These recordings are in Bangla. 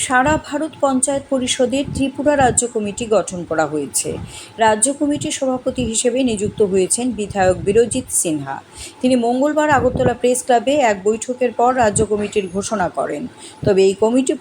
সারা ভারত পঞ্চায়েত পরিষদের ত্রিপুরা রাজ্য কমিটি গঠন করা হয়েছে। রাজ্য কমিটির সভাপতি হিসেবে নিযুক্ত হয়েছেন বিধায়ক বীরজিৎ সিনহা। তিনি মঙ্গলবার আগরতলা প্রেস ক্লাবে এক বৈঠকের পর রাজ্য কমিটির ঘোষণা করেন। তবে এই কমিটি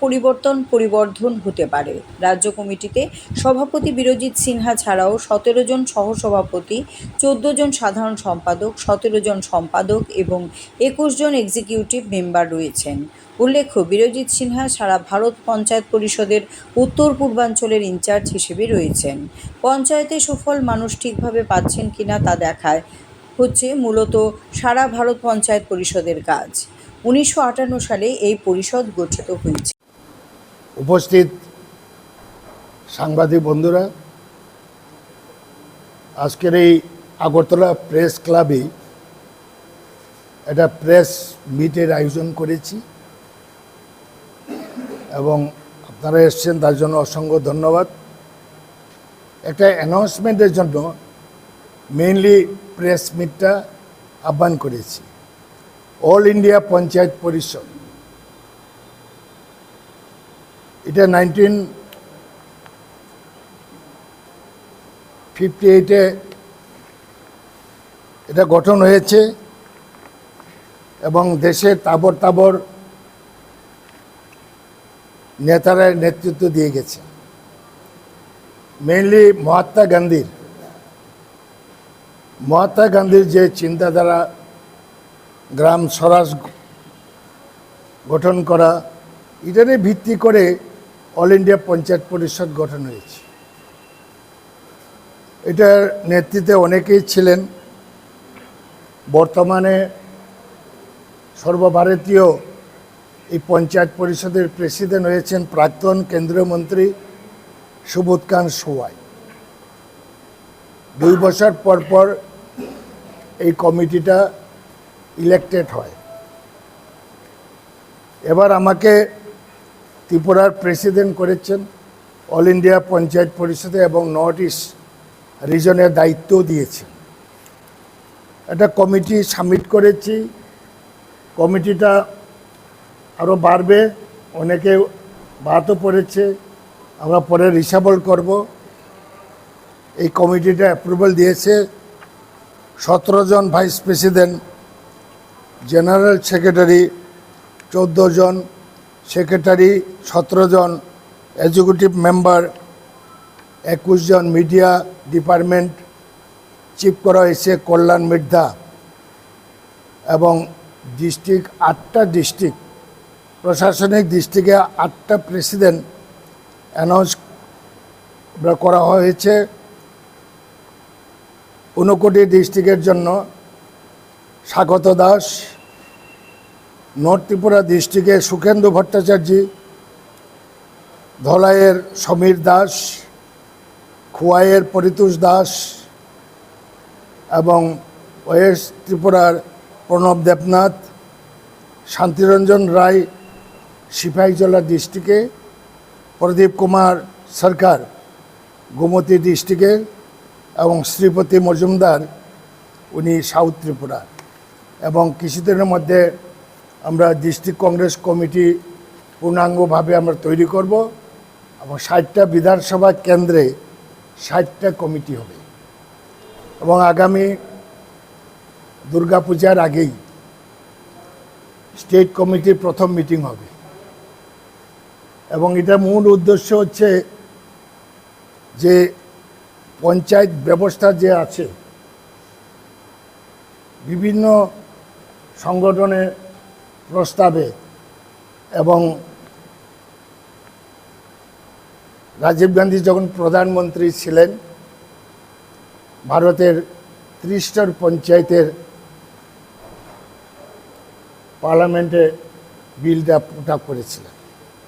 পরিবর্ধন হতে পারে। রাজ্য কমিটিতে সভাপতি বীরজিৎ সিনহা ছাড়াও 17 জন সহসভাপতি, 14 জন সাধারণ সম্পাদক, 17 জন সম্পাদক এবং 21 জন এক্সিকিউটিভ মেম্বার রয়েছেন। উল্লেখ্য, বীরজিৎ সিনহা সারা ভারত পঞ্চায়েত পরিষদের উত্তর পূর্বাঞ্চলের ইনচার্জ হিসেবে রয়েছেন। পঞ্চায়েতে সুফল মানুষ ঠিকভাবে পাচ্ছেন কিনা তা দেখায় হচ্ছে মূলত সারা ভারত পঞ্চায়েত পরিষদের কাজ। 1958 সালে এই পরিষদ গঠিত হয়েছে। উপস্থিত সাংবাদিক বন্ধুরা, আজকের এই আগরতলা প্রেস ক্লাবে একটা প্রেস মিটের আয়োজন করেছি এবং আপনারা এসছেন, তার জন্য অসংখ্য ধন্যবাদ। একটা অ্যানাউন্সমেন্টের জন্য মেইনলি প্রেস মিটটা আহ্বান করেছি। অল ইন্ডিয়া পঞ্চায়েত পরিষদ, এটা 1958-এ এটা গঠন হয়েছে এবং দেশের তাবর তাবর নেতারা নেতৃত্ব দিয়ে গেছে। মেইনলি মহাত্মা গান্ধীর যে চিন্তাধারা, গ্রাম স্বরাজ গঠন করা, এটারই ভিত্তি করে অল ইন্ডিয়া পঞ্চায়েত পরিষদ গঠন হয়েছে। এটার নেতৃত্বে অনেকেই ছিলেন। বর্তমানে সর্বভারতীয় এই পঞ্চায়েত পরিষদের প্রেসিডেন্ট হয়েছেন প্রাক্তন কেন্দ্রীয় মন্ত্রী সুবোধ খান সোয়াই। 2 বছর পর পর এই কমিটিটা ইলেক্টেড হয়। এবার আমাকে ত্রিপুরার প্রেসিডেন্ট করেছেন অল ইন্ডিয়া পঞ্চায়েত পরিষদে এবং নর্থ ইস্ট রিজনের দায়িত্ব দিয়েছেন। একটা কমিটি সাবমিট করেছি। কমিটিটা আরও বাড়বে, অনেকে বাতও পড়েছে, আমরা পরে রিসাবল করব। এই কমিটিটা অ্যাপ্রুভাল দিয়েছে 17 জন ভাইস প্রেসিডেন্ট, জেনারেল সেক্রেটারি 14 জন, সেক্রেটারি 17 জন, এক্সিকিউটিভ মেম্বার 21 জন, মিডিয়া ডিপার্টমেন্ট চিফ করা হয়েছে কল্যাণ মির্ধা এবং ডিস্ট্রিক্ট 8টা ডিস্ট্রিক্ট, প্রশাসনিক ডিস্ট্রিক্টে 8টা প্রেসিডেন্ট অ্যানাউন্স করা হয়েছে। 59 ডিস্ট্রিক্টের জন্য স্বাগত দাস, নর্থ ত্রিপুরা ডিস্ট্রিক্টে সুখেন্দু ভট্টাচার্য, ধলাইয়ের সমীর দাস, খোয়াইয়ের পরিতোষ দাস এবং ওয়েস্ট ত্রিপুরার প্রণব দেবনাথ, শান্তিরঞ্জন রায় সিপাহীজলা ডিস্ট্রিক্টে, প্রদীপ কুমার সরকার গোমতী ডিস্ট্রিক্টে এবং শ্রীপতি মজুমদার উনি সাউথ ত্রিপুরা। এবং কিছুদিনের মধ্যে আমরা ডিস্ট্রিক্ট কংগ্রেস কমিটি পূর্ণাঙ্গভাবে আমরা তৈরি করব এবং 60টা বিধানসভা কেন্দ্রে 60টা কমিটি হবে এবং আগামী দুর্গাপূজার আগেই স্টেট কমিটির প্রথম মিটিং হবে। এবং এটা মূল উদ্দেশ্য হচ্ছে যে পঞ্চায়েত ব্যবস্থা যে আছে, বিভিন্ন সংগঠনের প্রস্তাবে এবং রাজীব গান্ধী যখন প্রধানমন্ত্রী ছিলেন, ভারতের 30টার পঞ্চায়েতের পার্লামেন্টে বিলটা পুট আপ করেছিলেন।